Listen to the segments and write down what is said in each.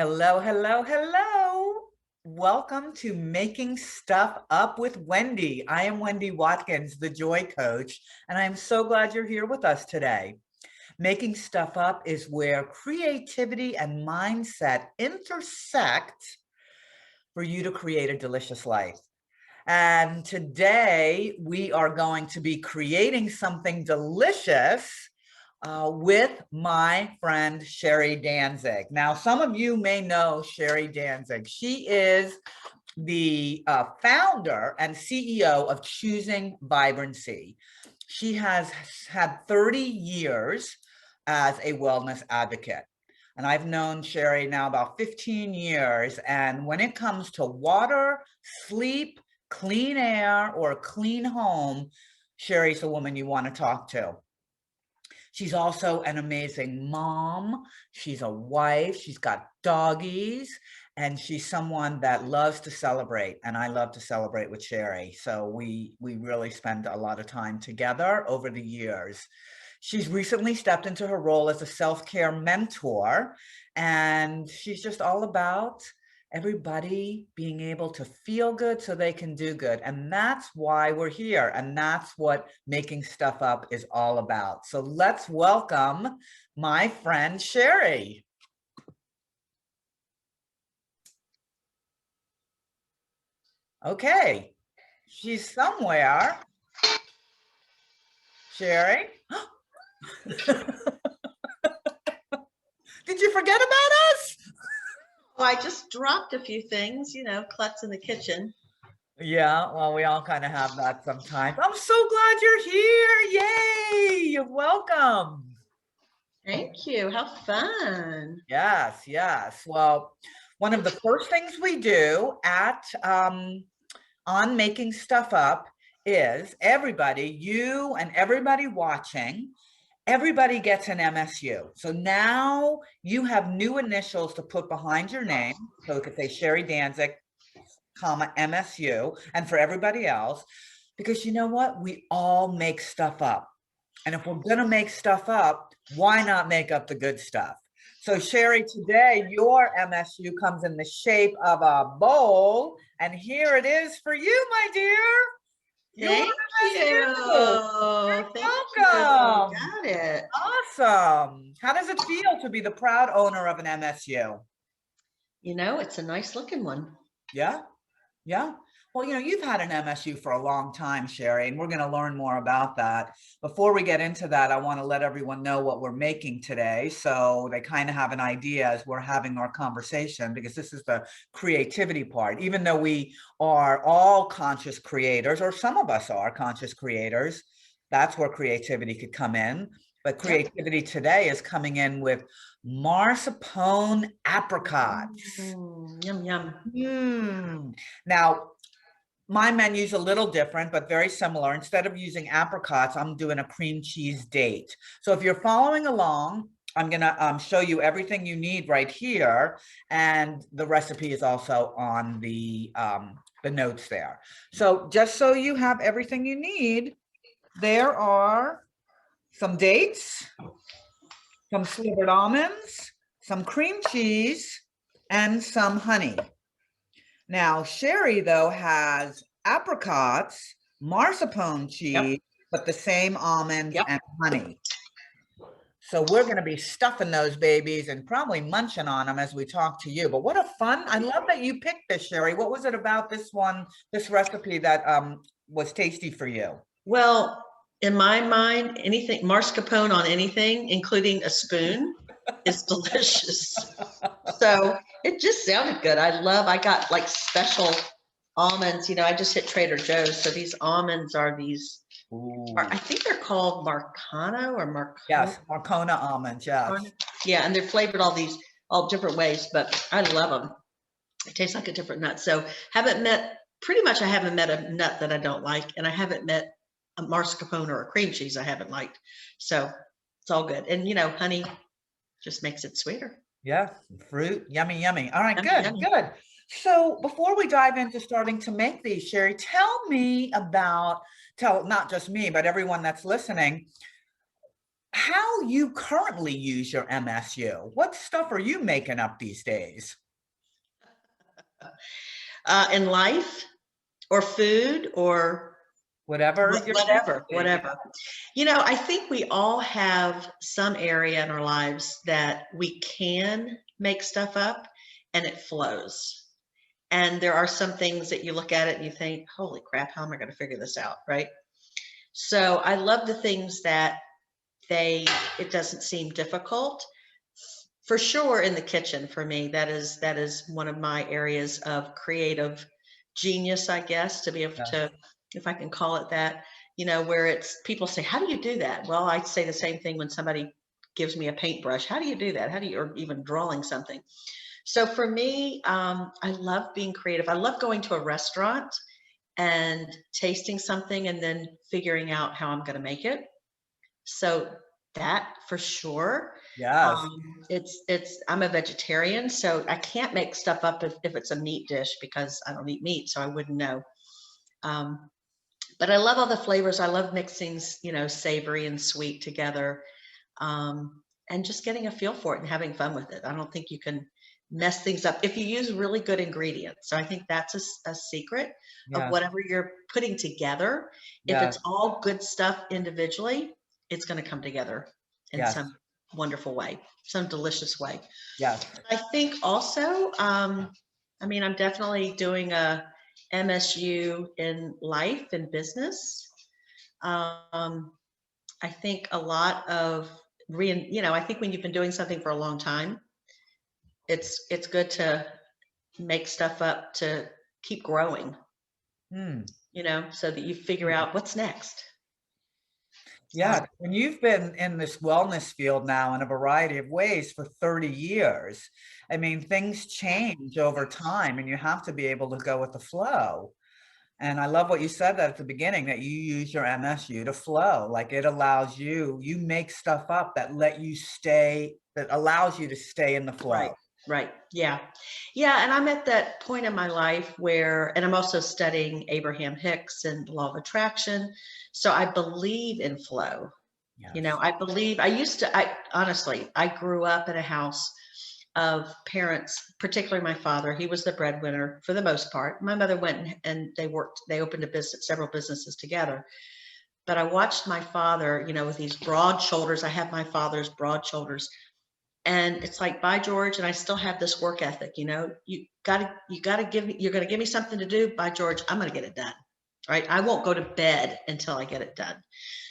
Hello, hello, hello. Welcome to Making Stuff Up with Wendy. I am Wendy Watkins, the Joy Coach, and I'm so glad you're here with us today. Making Stuff Up is where creativity and mindset intersect for you to create a delicious life. And today we are going to be creating something delicious with my friend Sheri Danzig. Now, some of you may know Sheri Danzig. She is the founder and CEO of Choosing Vibrancy. She has had 30 years as a wellness advocate. And I've known Sheri now about 15 years. And when it comes to water, sleep, clean air, or a clean home, Sheri's the woman you want to talk to. She's also an amazing mom. She's a wife. She's got doggies, and she's someone that loves to celebrate. And I love to celebrate with Sheri. So we really spend a lot of time together over the years. She's recently stepped into her role as a self-care mentor, and she's just all about everybody being able to feel good so they can do good. And that's why we're here. And that's what Making Stuff Up is all about. So let's welcome my friend Sheri. Okay, she's somewhere. Sheri? Did you forget about us? Oh, I just dropped a few things, klutz in the kitchen. Yeah, well, we all kind of have that sometimes. I'm so glad you're here. Yay! Welcome. Thank you. How fun. Yes, yes. Well, one of the first things we do at on Making Stuff Up is everybody, you and everybody watching, everybody gets an MSU. So now you have new initials to put behind your name. So it could say Sheri Danzig, comma, MSU. And for everybody else, because you know what? We all make stuff up. And if we're going to make stuff up, why not make up the good stuff? So Sheri, today your MSU comes in the shape of a bowl. And here it is for you, my dear. Thank you. You're Thank welcome. You. Got it. Awesome. How does it feel to be the proud owner of an MSU? It's a nice looking one. Yeah. Yeah. Well, you've had an MSU for a long time, Sheri, and we're going to learn more about that. Before we get into that, I want to let everyone know what we're making today, so they kind of have an idea as we're having our conversation, because this is the creativity part. Even though we are all conscious creators, or some of us are conscious creators, that's where creativity could come in. But creativity today is coming in with mascarpone apricots. Yum, yum. Now, my menu's a little different, but very similar. Instead of using apricots, I'm doing a cream cheese date. So if you're following along, I'm going to show you everything you need right here. And the recipe is also on the notes there. So just so you have everything you need, there are some dates, some slivered almonds, some cream cheese, and some honey. Now, Sheri, though, has apricots, mascarpone cheese, but the same almonds and honey. So we're going to be stuffing those babies and probably munching on them as we talk to you. But what a fun, I love that you picked this, Sheri. What was it about this recipe that was tasty for you? Well, in my mind, anything, mascarpone on anything, including a spoon, is delicious. So it just sounded good. I got like special almonds. I just hit Trader Joe's. So these almonds are these, I think they're called Marcano or Marcona. Yes, Marcona almonds, yes. Yeah, and they're flavored all different ways, but I love them. It tastes like a different nut. So I haven't met a nut that I don't like, and I haven't met a mascarpone or a cream cheese I haven't liked. So it's all good. And honey just makes it sweeter. Yeah, fruit, yummy, yummy. All right, Yummy, good, yummy. good. So before we dive into starting to make these, Sheri, tell not just me, but everyone that's listening, how you currently use your MSU? What stuff are you making up these days? In life or food or Whatever you're whatever, thinking. whatever. You know, I think we all have some area in our lives that we can make stuff up and it flows. And there are some things that you look at it and you think, holy crap, how am I going to figure this out? Right. So I love the things that it doesn't seem difficult. For sure in the kitchen for me, that is one of my areas of creative genius, I guess, to be able Yeah. to, if I can call it that, you know, where it's people say, how do you do that? Well, I say the same thing when somebody gives me a paintbrush. How do you do that? How do you, or even drawing something? So for me, I love being creative. I love going to a restaurant and tasting something and then figuring out how I'm going to make it. So that for sure. Yes. I'm a vegetarian, so I can't make stuff up if it's a meat dish because I don't eat meat, so I wouldn't know. Um, but I love all the flavors. I love mixing, you know, savory and sweet together, and just getting a feel for it and having fun with it. I don't think you can mess things up if you use really good ingredients. So I think that's a secret of Yes. whatever you're putting together. If Yes. it's all good stuff individually, it's going to come together in Yes. some wonderful way, some delicious way. Yes. I think also, I mean, I'm definitely doing a MSU in life and business. Um, I think a lot of you know, I think when you've been doing something for a long time, it's good to make stuff up to keep growing, Hmm. you know, so that you figure out what's next. So Yeah, when you've been in this wellness field now in a variety of ways for 30 years, I mean, things change over time and you have to be able to go with the flow. And I love what you said that at the beginning, that you use your MSU to flow. Like it allows you, you make stuff up that allows you to stay in the flow. right, right, yeah, yeah. And I'm at that point in my life where, and I'm also studying Abraham Hicks and the law of attraction. So I believe in flow. You know, Yes. I believe I honestly, I grew up in a house of parents, particularly my father. He was the breadwinner for the most part. My mother went and they opened a business, several businesses together. But I watched my father, you know, with these broad shoulders. I have my father's broad shoulders. And it's like, by George, and I still have this work ethic, you know, you gotta give me, you're gonna give me something to do, by George, I'm gonna get it done. Right. I won't go to bed until I get it done.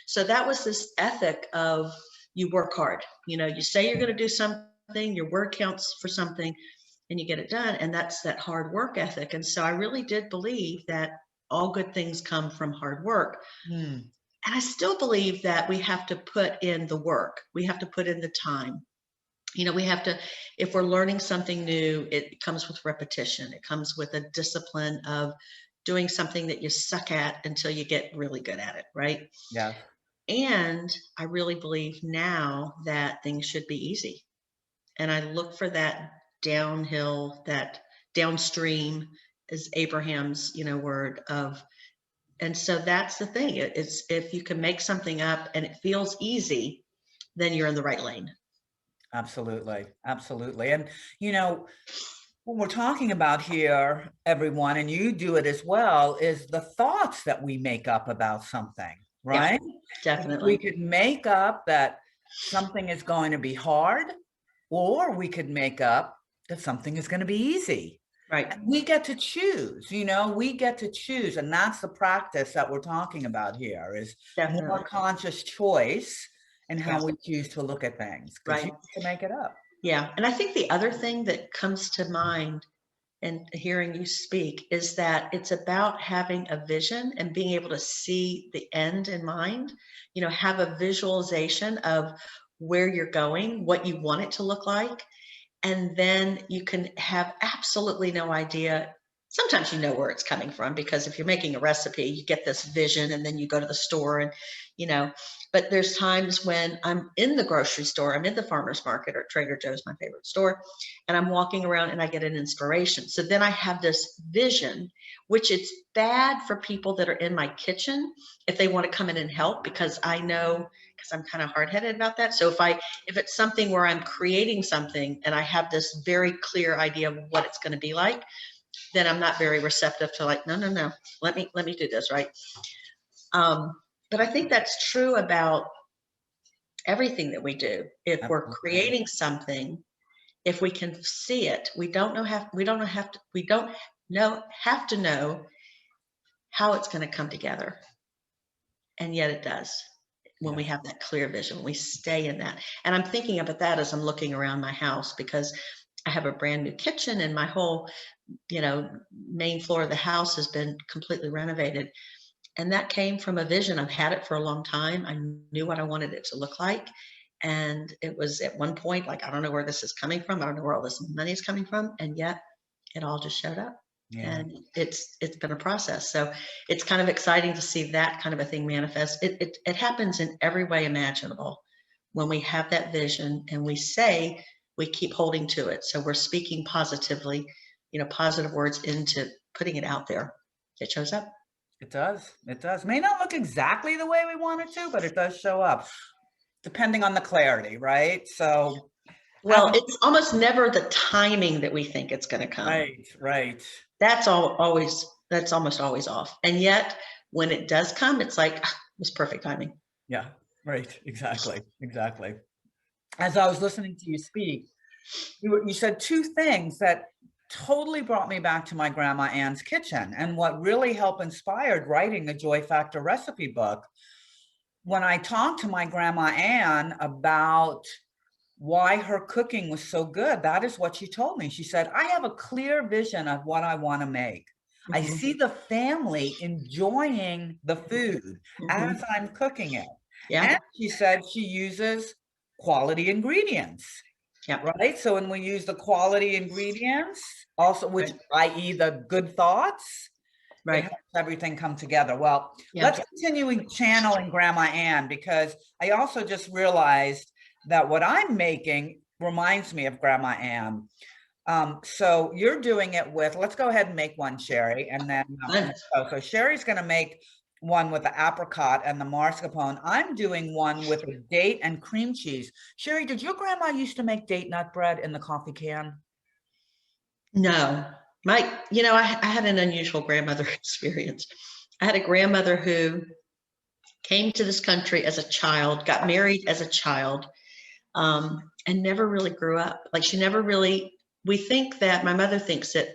So that was this ethic of you work hard. You know, you say you're going to do something, your word counts for something, and you get it done. And that's that hard work ethic. And so I really did believe that all good things come from hard work. Hmm. And I still believe that we have to put in the work, we have to put in the time. You know, we have to, if we're learning something new, it comes with repetition, it comes with a discipline of doing something that you suck at until you get really good at it, right? Yes. And I really believe now that things should be easy. And I look for that downhill, that downstream is Abraham's, you know, word of, and so that's the thing. It's if you can make something up and it feels easy, then you're in the right lane. Absolutely. Absolutely. And, you know, what we're talking about here, everyone, and you do it as well, is the thoughts that we make up about something, Yeah, right? We definitely. could make up that something is going to be hard, or we could make up that something is going to be easy. Right. And we get to choose, you know, we get to choose. And that's the practice that we're talking about here is more Definitely. conscious choice in Yeah. how we choose to look at things, because you Right. get to make it up. Yeah. And I think the other thing that comes to mind and hearing you speak is that it's about having a vision and being able to see the end in mind, you know, have a visualization of where you're going, what you want it to look like, and then you can have absolutely no idea. Sometimes you know where it's coming from because if you're making a recipe, you get this vision and then you go to the store and, you know, but there's times when I'm in the grocery store, I'm in the farmer's market or Trader Joe's, my favorite store, and I'm walking around and I get an inspiration. So then I have this vision, which it's bad for people that are in my kitchen if they want to come in and help because I know because I'm kind of hard-headed about that. So if it's something where I'm creating something and I have this very clear idea of what it's going to be like, then I'm not very receptive to like, no, let me do this, right? But I think that's true about everything that we do. If we're creating something, if we can see it, we don't have to know how it's going to come together. And yet it does when we have that clear vision, we stay in that. And I'm thinking about that as I'm looking around my house, because I have a brand new kitchen and my whole, main floor of the house has been completely renovated. And that came from a vision. I've had it for a long time. I knew what I wanted it to look like. And it was at one point, like, I don't know where this is coming from. I don't know where all this money is coming from. And yet it all just showed up. Yeah. And it's been a process. So it's kind of exciting to see that kind of a thing manifest. It happens in every way imaginable when we have that vision and we say, we keep holding to it. So we're speaking positively, positive words into putting it out there. It shows up. It does. It does. May not look exactly the way we want it to, but it does show up, depending on the clarity, right? So, well, it's almost never the timing that we think it's going to come. Right. That's almost always off. And yet, when it does come, it's like, it's perfect timing. Yeah, right. Exactly. As I was listening to you speak, you said two things that totally brought me back to my grandma Ann's kitchen, and what really helped inspired writing the Joy Factor recipe book. When I talked to my grandma Ann about why her cooking was so good, that is what she told me. She said, I have a clear vision of what I want to make. Mm-hmm. I see the family enjoying the food as I'm cooking it. Yeah. And she said she uses quality ingredients. Yeah. Right. So when we use the quality ingredients, also, which i.e. the good thoughts, right, it helps everything come together. Well, let's continue channeling Grandma Ann, because I also just realized that what I'm making reminds me of Grandma Ann. So you're doing it with, let's go ahead and make one, Sheri, and then so Sheri's going to make one with the apricot and the mascarpone. I'm doing one with a date and cream cheese. Sheri, did your grandma used to make date nut bread in the coffee can? No, I had an unusual grandmother experience. I had a grandmother who came to this country as a child, got married as a child, and never really grew up. Like, she never really, my mother thinks that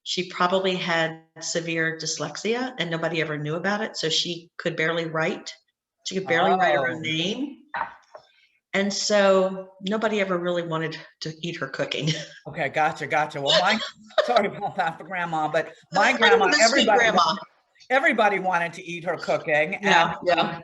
she probably had severe dyslexia and nobody ever knew about it. So she could barely write. She could barely write her own name. And so nobody ever really wanted to eat her cooking. Okay, gotcha. Well, sorry about that for Grandma, but my grandma, everybody wanted to eat her cooking. Yeah.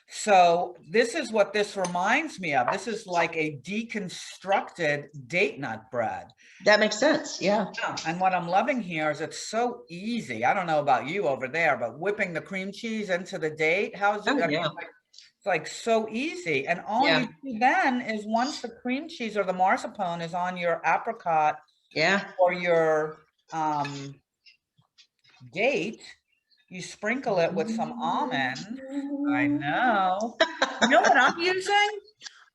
So this is what this reminds me of. This is like a deconstructed date nut bread. That makes sense. Yeah. And what I'm loving here is it's so easy. I don't know about you over there, but whipping the cream cheese into the date, how's it? It's like so easy. And all you do then is, once the cream cheese or the mascarpone is on your apricot or your date, you sprinkle it with some almond. I know. You know what I'm using?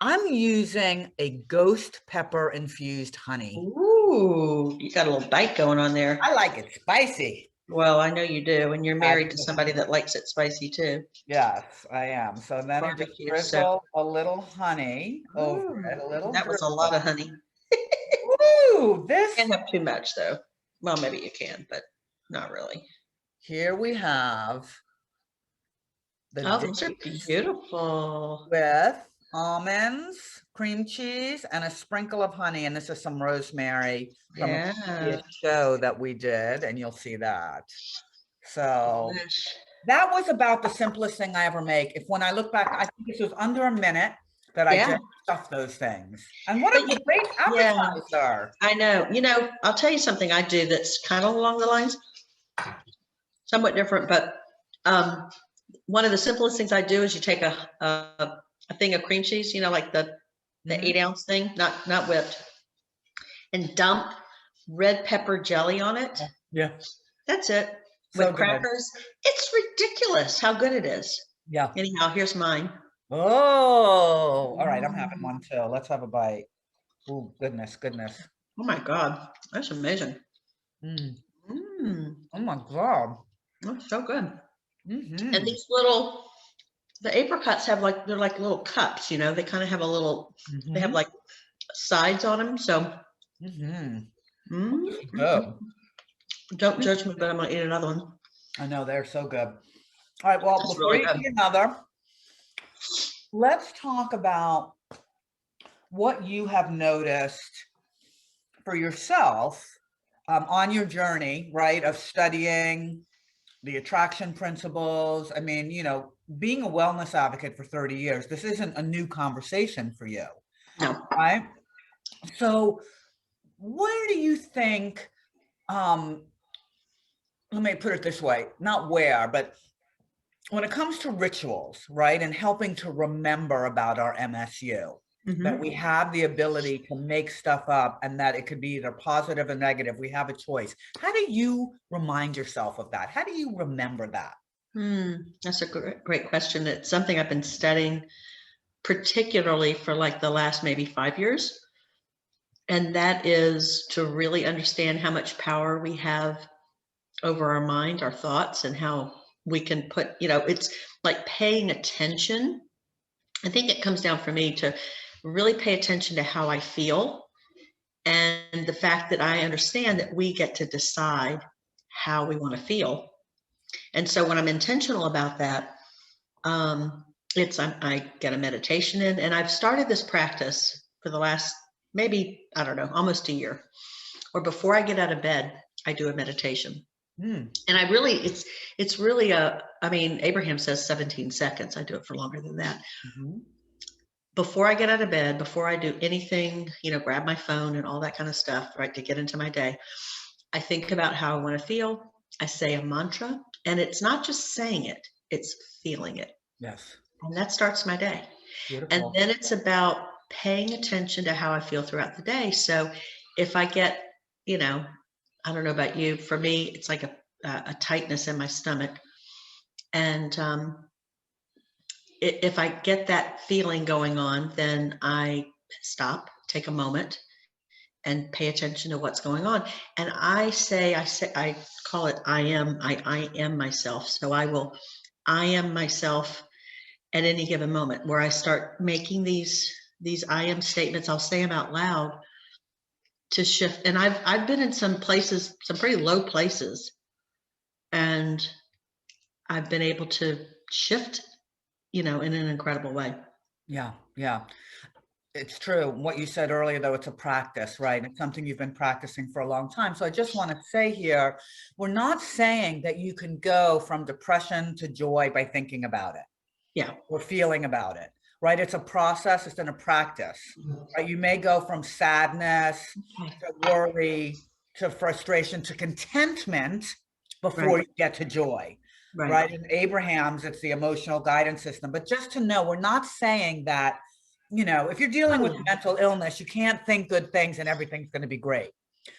I'm using a ghost pepper infused honey. Ooh, you got a little bite going on there. I like it spicy. Well, I know you do, and you're married to somebody that likes it spicy too. Yes, I am. So then you just drizzle a little honey over it. That was a lot of honey. Ooh, this can't have too much though. Well, maybe you can, but not really. Here we have the those are beautiful. With almonds, cream cheese, and a sprinkle of honey. And this is some rosemary from a show that we did, and you'll see that. So that was about the simplest thing I ever make. When I look back, I think this was under a minute that I just stuffed those things. And what a great appetizer. I know. I'll tell you something I do that's kind of along the lines, somewhat different, but one of the simplest things I do is you take a thing of cream cheese, like the 8-ounce thing, not whipped, and dump red pepper jelly on it. Yeah. That's it. With crackers. It's ridiculous how good it is. Yeah. Anyhow, here's mine. Oh, all right. I'm having one too. Let's have a bite. Oh, goodness, goodness. Oh my God, that's amazing. Mm. Mm, Oh my God. that's so good. And Mm-hmm. these little, the apricots have like, they're like little cups, you know, they kind of have a little, they have Mm-hmm. like sides on them. So, Mm-hmm. mm, This is mm, mm. good. Don't judge me, but I'm gonna eat another one. I know they're so good. All right. Well, That's before really you good. eat another, let's talk about what you have noticed for yourself on your journey, right, of studying the attraction principles. I mean, being a wellness advocate for 30 years, this isn't a new conversation for you, No. right? So, where do you think, um, let me put it this way, not where, but when it comes to rituals, right, and helping to remember about our MSU, that Hmm. we have the ability to make stuff up and that it could be either positive or negative, we have a choice. How do you remind yourself of that? How do you remember that? That's a great question. It's something I've been studying particularly for like the last maybe 5 years. And that is to really understand how much power we have over our mind, our thoughts, and how we can put, it's like paying attention. I think it comes down for me to really pay attention to how I feel and the fact that I understand that we get to decide how we want to feel. And so when I'm intentional about that, I get a meditation in, and I've started this practice for the last maybe, I don't know, almost a year. Or before I get out of bed, I do a meditation. Hmm. And it's really I mean, Abraham says 17 seconds. I do it for longer than that. Mhm. Before I get out of bed, before I do anything, grab my phone and all that kind of stuff, right, to get into my day, I think about how I want to feel. I say a mantra, and it's not just saying it, it's feeling it. Yes. And that starts my day. And Beautiful. then it's about paying attention to how I feel throughout the day. So if I get, you know, I don't know about you, for me, it's like a tightness in my stomach. And if I get that feeling going on, then I stop, take a moment, and pay attention to what's going on. And I call it I am myself. So I am myself at any given moment, where I start making these I am statements. I'll say them out loud to shift. And I've been in some places, some pretty low places, and I've been able to shift, in an incredible way. Yeah, yeah. It's true. What you said earlier, though, it's a practice, right? It's something you've been practicing for a long time. So I just want to say here, we're not saying that you can go from depression to joy by thinking about it Yeah. or feeling about it, right? It's a process, it's in a practice, right? You may go from sadness to worry to frustration to contentment before Right. you get to joy, Right. right? In Abraham's, it's the emotional guidance system. But just to know, we're not saying that, if you're dealing Oh with yeah. mental illness, you can't think good things and everything's going to be great.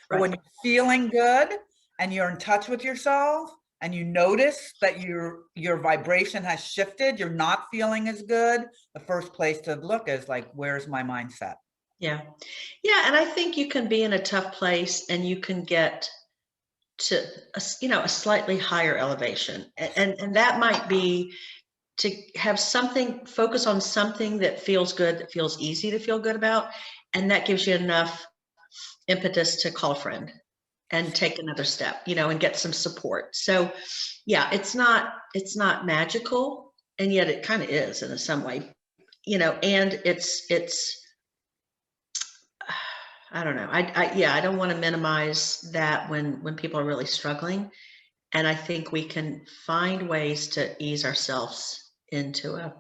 But when Right. you're feeling good and you're in touch with yourself and you notice that your vibration has shifted, you're not feeling as good, the first place to look is like, where's my mindset? Yeah. Yeah. And I think you can be in a tough place and you can get to a slightly higher elevation. And that might be to have something, focus on something that feels good, that feels easy to feel good about. And that gives you enough impetus to call a friend and take another step, and get some support. So yeah, it's not magical, and yet it kind of is in some way, and it's I don't know. Yeah, I don't want to minimize that when people are really struggling. And I think we can find ways to ease ourselves into a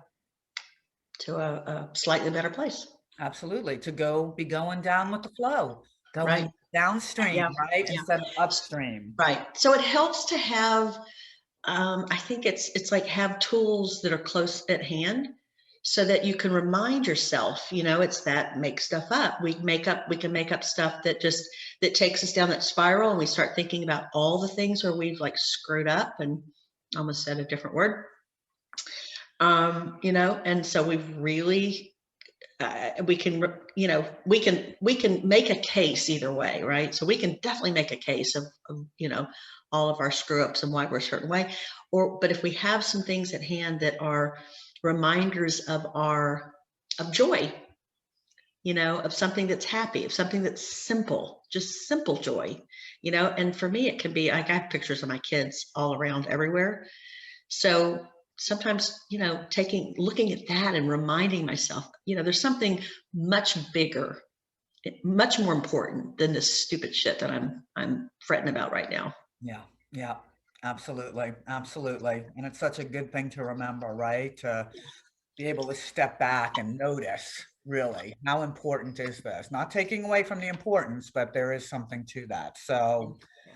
slightly better place. Absolutely. To be going down with the flow, going Right. downstream, Yeah. right? Yeah. Instead of upstream. Right. So it helps to have, I think it's like have tools that are close at hand so that you can remind yourself, it's that make stuff up. We can make up stuff that takes us down that spiral, and we start thinking about all the things where we've like screwed up and almost said a different word. You know, and so we've really, we can, you know, we can make a case either way, right? So we can definitely make a case of, you know, all of our screw ups and why we're a certain way. But if we have some things at hand that are reminders of of joy, you know, of something that's happy, of something that's simple, just simple joy, you know. And for me, it can be, I got pictures of my kids all around everywhere. So sometimes, you know, looking at that and reminding myself, you know, there's something much bigger, much more important than this stupid shit that I'm fretting about right now. Yeah, yeah, absolutely, absolutely. And it's such a good thing to remember, right? To be able to step back and notice really how important is this? Not taking away from the importance, but there is something to that. So, Yeah.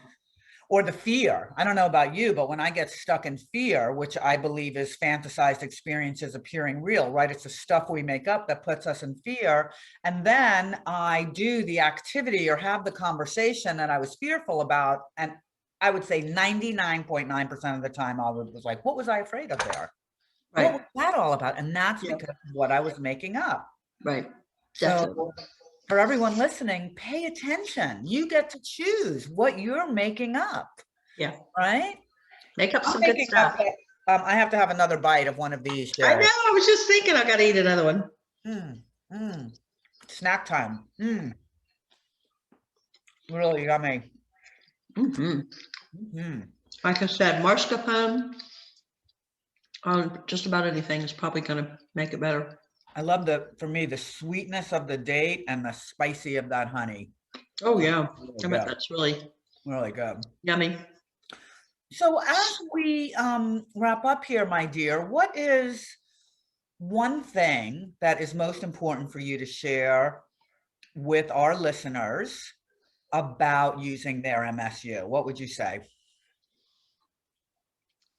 or the fear. I don't know about you, but when I get stuck in fear, which I believe is fantasized experiences appearing real, right? It's the stuff we make up that puts us in fear. And then I do the activity or have the conversation that I was fearful about. And I would say 99.9% of the time I was like, what was I afraid of there? What Right. was that all about? And that's Yeah. because of what I was making up. Right. Definitely. So for everyone listening, pay attention. You get to choose what you're making up, Yeah. right? Make up I'm some good making up stuff. that I have to have another bite of one of these, I know. Sherri. I was just thinking I got to eat another one. Mm, mm. Snack time. Really yummy. Hmm. Mm. Like I said, mascarpone on just about anything is probably going to make it better. I love for me, the sweetness of the date and the spicy of that honey. Oh yeah. Really I bet good. that's really Really good. yummy. So as we wrap up here, my dear, what is one thing that is most important for you to share with our listeners about using their MSU? What would you say?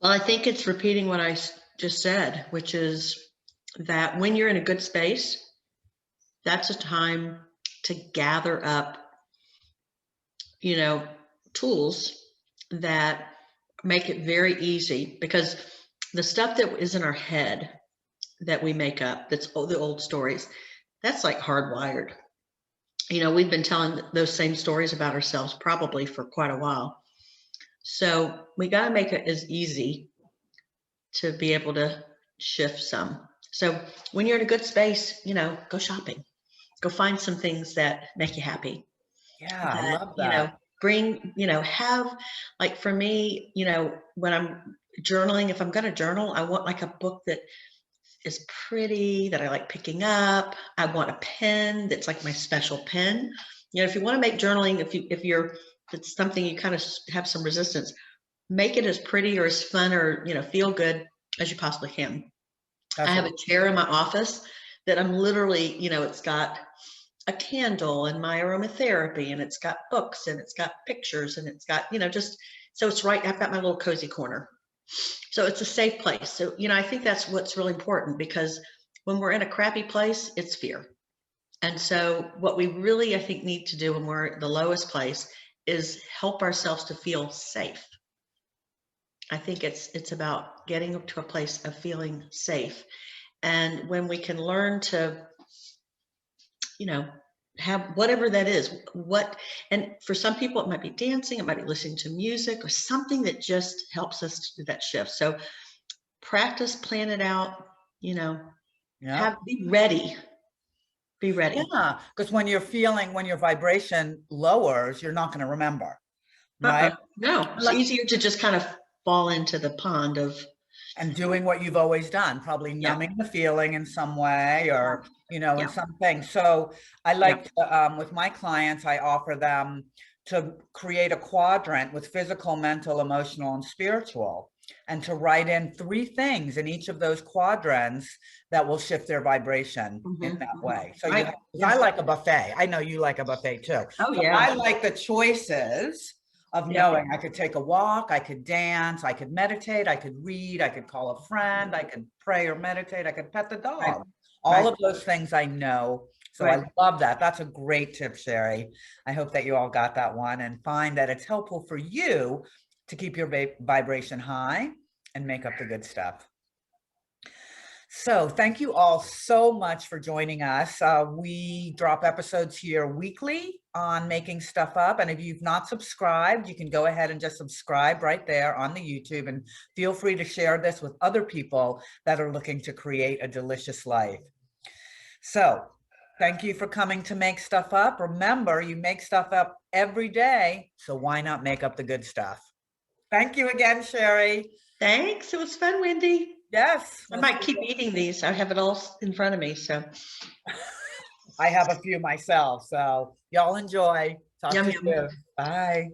Well, I think it's repeating what I just said, which is that when you're in a good space, that's a time to gather up, you know, tools that make it very easy, because the stuff that is in our head that we make up, that's the old stories, that's like hardwired. You know, we've been telling those same stories about ourselves probably for quite a while. So we got to make it as easy to be able to shift some. So when you're in a good space, you know, go shopping, go find some things that make you happy, Yeah, I that, love you know, that. bring, you know, have, like for me, you know, when I'm journaling, if I'm going to journal, I want like a book that is pretty, that I like picking up. I want a pen that's like my special pen. You know, if you want to make journaling, if it's something you kind of have some resistance, make it as pretty or as fun or, you know, feel good as you possibly can. I That's have a a chair in my office that I'm literally, you know, it's got a candle and my aromatherapy, and it's got books and it's got pictures and it's got, you know, just so it's right. I've got my little cozy corner. So it's a safe place. So, you know, I think that's what's really important, because when we're in a crappy place, it's fear. And so what we really, I think, need to do when we're at the lowest place is help ourselves to feel safe. I think it's about getting to a place of feeling safe. And when we can learn to, you know, have whatever that is, and for some people it might be dancing, it might be listening to music or something that just helps us to do that shift. So practice, plan it out, you know, yeah. be ready, be ready. Yeah, because when your vibration lowers, you're not going to remember, right? No, it's Like, easier to just kind of fall into the pond of, and doing what you've always done, probably yeah, numbing the feeling in some way or, in yeah, something. So I yeah. like to, with my clients, I offer them to create a quadrant with physical, mental, emotional, and spiritual, and to write in 3 things in each of those quadrants that will shift their vibration in Mhm, that mhm. way. So Right. I Yeah. like a buffet. I know you like a buffet too. Oh, So yeah. I like the choices of Yeah. knowing I could take a walk, I could dance, I could meditate, I could read, I could call a friend, I could pray or meditate, I could pet the Right. dog. All Right. of those things I know. So I Right. love that. That's a great tip, Sherri. I hope that you all got that one and find that it's helpful for you to keep your vibration high and make up the good stuff. So thank you all so much for joining us. We drop episodes here weekly on Making Stuff Up. And if you've not subscribed, you can go ahead and just subscribe right there on the YouTube, and feel free to share this with other people that are looking to create a delicious life. So thank you for coming to Make Stuff Up. Remember, you make stuff up every day, so why not make up the good stuff? Thank you again, Sheri. Thanks. It was fun, Wendy. Yes. I might keep eating these. I have it all in front of me. So I have a few myself, so y'all enjoy. Talk yum to you yum. soon. Bye.